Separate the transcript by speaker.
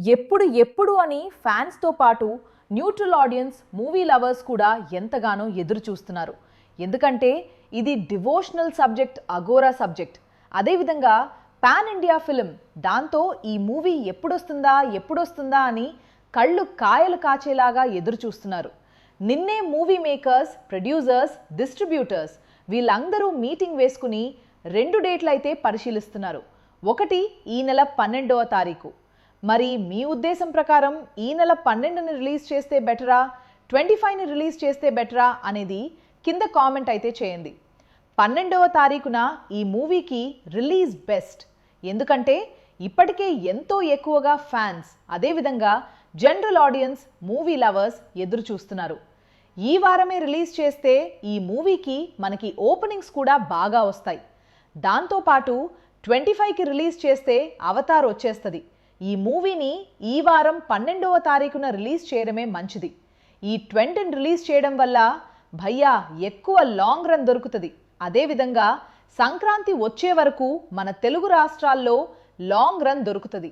Speaker 1: ఎప్పుడు ఎప్పుడు అని ఫ్యాన్స్తో పాటు న్యూట్రల్ ఆడియన్స్ మూవీ లవర్స్ కూడా ఎంతగానో ఎదురు చూస్తున్నారు. ఎందుకంటే ఇది డివోషనల్ సబ్జెక్ట్, అఘోరా సబ్జెక్ట్. అదేవిధంగా పాన్ ఇండియా ఫిలిం. దాంతో ఈ మూవీ ఎప్పుడొస్తుందా అని కళ్ళు కాయలు కాచేలాగా ఎదురు చూస్తున్నారు. నిన్నే మూవీ మేకర్స్, ప్రొడ్యూసర్స్, డిస్ట్రిబ్యూటర్స్ వీళ్ళందరూ మీటింగ్ వేసుకుని 2 డేట్లు అయితే పరిశీలిస్తున్నారు. ఒకటి ఈ నెల 12వ తారీఖు. మరి మీ ఉద్దేశం ప్రకారం ఈ నెల 12ని రిలీజ్ చేస్తే బెటరా, 25ని రిలీజ్ చేస్తే బెటరా అనేది కింద కామెంట్ అయితే చేయండి. 12వ తారీఖున ఈ మూవీకి రిలీజ్ బెస్ట్. ఎందుకంటే ఇప్పటికే ఎంతో ఎక్కువగా ఫ్యాన్స్, అదేవిధంగా జనరల్ ఆడియన్స్, మూవీ లవర్స్ ఎదురు చూస్తున్నారు. ఈ వారమే రిలీజ్ చేస్తే ఈ మూవీకి మనకి ఓపెనింగ్స్ కూడా బాగా వస్తాయి. దాంతోపాటు 25కి రిలీజ్ చేస్తే అవతార్ వచ్చేస్తుంది. ఈ మూవీని ఈ వారం 12వ తారీఖున రిలీజ్ చేయడమే మంచిది. ఈ 20ని రిలీజ్ చేయడం వల్ల భయ్యా ఎక్కువ లాంగ్ రన్ దొరుకుతుంది. అదేవిధంగా సంక్రాంతి వచ్చే వరకు మన తెలుగు రాష్ట్రాల్లో లాంగ్ రన్ దొరుకుతుంది.